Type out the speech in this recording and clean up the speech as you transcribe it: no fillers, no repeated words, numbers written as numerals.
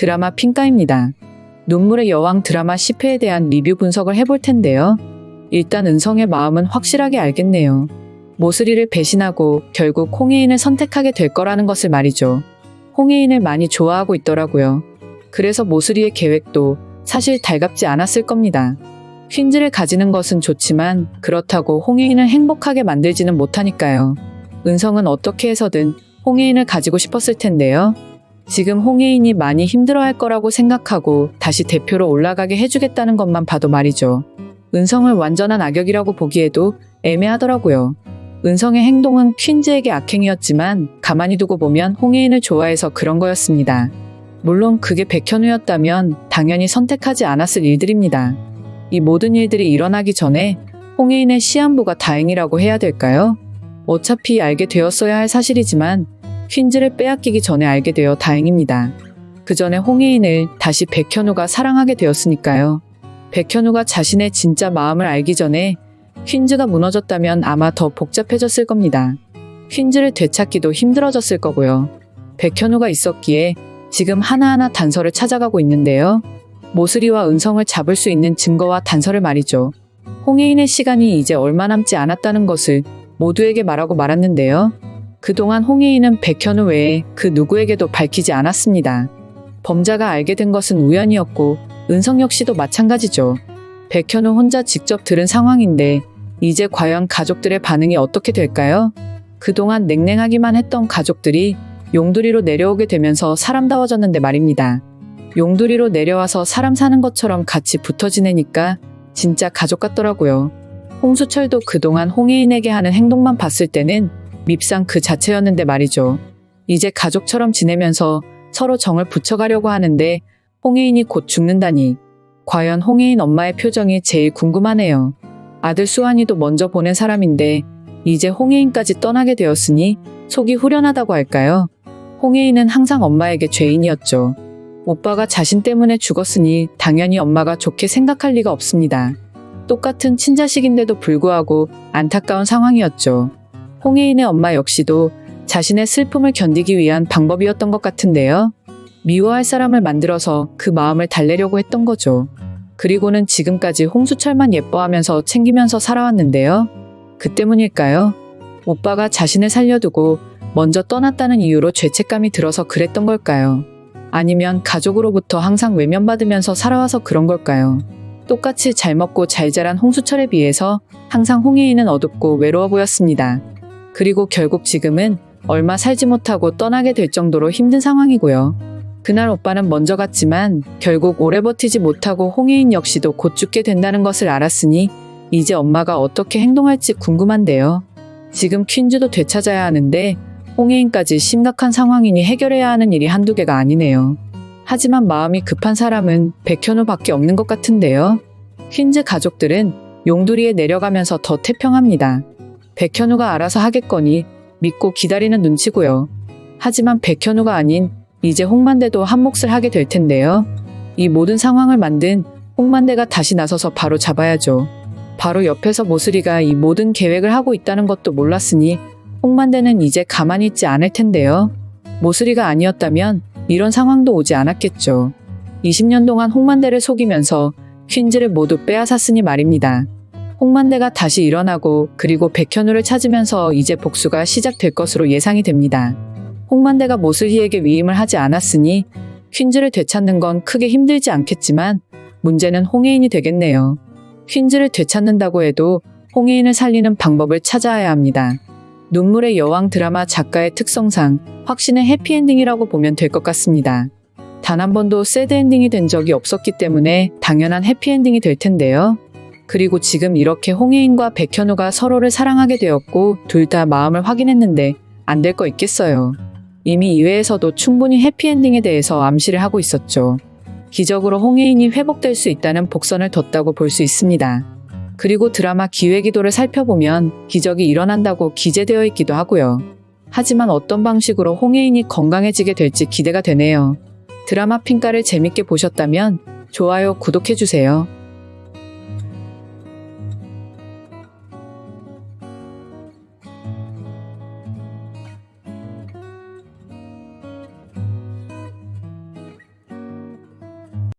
드라마 핑가입니다. 눈물의 여왕 드라마 10회에 대한 리뷰 분석을 해볼 텐데요. 일단 은성의 마음은 확실하게 알겠네요. 모슬이를 배신하고 결국 홍예인을 선택하게 될 거라는 것을 말이죠. 홍예인을 많이 좋아하고 있더라고요. 그래서 모슬이의 계획도 사실 달갑지 않았을 겁니다. 퀸즈를 가지는 것은 좋지만 그렇다고 홍예인을 행복하게 만들지는 못하니까요. 은성은 어떻게 해서든 홍예인을 가지고 싶었을 텐데요. 지금 홍예인이 많이 힘들어할 거라고 생각하고 다시 대표로 올라가게 해주겠다는 것만 봐도 말이죠. 은성을 완전한 악역이라고 보기에도 애매하더라고요. 은성의 행동은 퀸즈에게 악행이었지만 가만히 두고 보면 홍예인을 좋아해서 그런 거였습니다. 물론 그게 백현우였다면 당연히 선택하지 않았을 일들입니다. 이 모든 일들이 일어나기 전에 홍예인의 시한부가 다행이라고 해야 될까요? 어차피 알게 되었어야 할 사실이지만 퀸즈를 빼앗기기 전에 알게 되어 다행입니다. 그 전에 홍예인을 다시 백현우가 사랑하게 되었으니까요. 백현우가 자신의 진짜 마음을 알기 전에 퀸즈가 무너졌다면 아마 더 복잡해졌을 겁니다. 퀸즈를 되찾기도 힘들어졌을 거고요. 백현우가 있었기에 지금 하나하나 단서를 찾아가고 있는데요. 모슬이와 은성을 잡을 수 있는 증거와 단서를 말이죠. 홍예인의 시간이 이제 얼마 남지 않았다는 것을 모두에게 말하고 말았는데요. 그동안 홍예인은 백현우 외에 그 누구에게도 밝히지 않았습니다. 범자가 알게 된 것은 우연이었고 은성 역시도 마찬가지죠. 백현우 혼자 직접 들은 상황인데 이제 과연 가족들의 반응이 어떻게 될까요? 그동안 냉랭하기만 했던 가족들이 용두리로 내려오게 되면서 사람다워졌는데 말입니다. 용두리로 내려와서 사람 사는 것처럼 같이 붙어 지내니까 진짜 가족 같더라고요. 홍수철도 그동안 홍예인에게 하는 행동만 봤을 때는 밉상 그 자체였는데 말이죠. 이제 가족처럼 지내면서 서로 정을 붙여가려고 하는데 홍예인이 곧 죽는다니. 과연 홍예인 엄마의 표정이 제일 궁금하네요. 아들 수환이도 먼저 보낸 사람인데 이제 홍예인까지 떠나게 되었으니 속이 후련하다고 할까요? 홍예인은 항상 엄마에게 죄인이었죠. 오빠가 자신 때문에 죽었으니 당연히 엄마가 좋게 생각할 리가 없습니다. 똑같은 친자식인데도 불구하고 안타까운 상황이었죠. 홍예인의 엄마 역시도 자신의 슬픔을 견디기 위한 방법이었던 것 같은데요. 미워할 사람을 만들어서 그 마음을 달래려고 했던 거죠. 그리고는 지금까지 홍수철만 예뻐하면서 챙기면서 살아왔는데요. 그 때문일까요? 오빠가 자신을 살려두고 먼저 떠났다는 이유로 죄책감이 들어서 그랬던 걸까요? 아니면 가족으로부터 항상 외면받으면서 살아와서 그런 걸까요? 똑같이 잘 먹고 잘 자란 홍수철에 비해서 항상 홍예인은 어둡고 외로워 보였습니다. 그리고 결국 지금은 얼마 살지 못하고 떠나게 될 정도로 힘든 상황이고요. 그날 오빠는 먼저 갔지만 결국 오래 버티지 못하고 홍예인 역시도 곧 죽게 된다는 것을 알았으니 이제 엄마가 어떻게 행동할지 궁금한데요. 지금 퀸즈도 되찾아야 하는데 홍예인까지 심각한 상황이니 해결해야 하는 일이 한두 개가 아니네요. 하지만 마음이 급한 사람은 백현우밖에 없는 것 같은데요. 퀸즈 가족들은 용두리에 내려가면서 더 태평합니다. 백현우가 알아서 하겠거니 믿고 기다리는 눈치고요. 하지만 백현우가 아닌 이제 홍만대도 한 몫을 하게 될 텐데요. 이 모든 상황을 만든 홍만대가 다시 나서서 바로 잡아야죠. 바로 옆에서 모슬이가 이 모든 계획을 하고 있다는 것도 몰랐으니 홍만대는 이제 가만히 있지 않을 텐데요. 모슬이가 아니었다면 이런 상황도 오지 않았겠죠. 20년 동안 홍만대를 속이면서 퀸즈를 모두 빼앗았으니 말입니다. 홍만대가 다시 일어나고 그리고 백현우를 찾으면서 이제 복수가 시작될 것으로 예상이 됩니다. 홍만대가 모슬이에게 위임을 하지 않았으니 퀸즈를 되찾는 건 크게 힘들지 않겠지만 문제는 홍예인이 되겠네요. 퀸즈를 되찾는다고 해도 홍예인을 살리는 방법을 찾아야 합니다. 눈물의 여왕 드라마 작가의 특성상 확신의 해피엔딩이라고 보면 될 것 같습니다. 단 한 번도 새드엔딩이 된 적이 없었기 때문에 당연한 해피엔딩이 될 텐데요. 그리고 지금 이렇게 홍예인과 백현우가 서로를 사랑하게 되었고 둘 다 마음을 확인했는데 안 될 거 있겠어요. 이미 이외에서도 충분히 해피엔딩에 대해서 암시를 하고 있었죠. 기적으로 홍예인이 회복될 수 있다는 복선을 뒀다고 볼 수 있습니다. 그리고 드라마 기회기도를 살펴보면 기적이 일어난다고 기재되어 있기도 하고요. 하지만 어떤 방식으로 홍예인이 건강해지게 될지 기대가 되네요. 드라마 핑가를 재밌게 보셨다면 좋아요, 구독해주세요.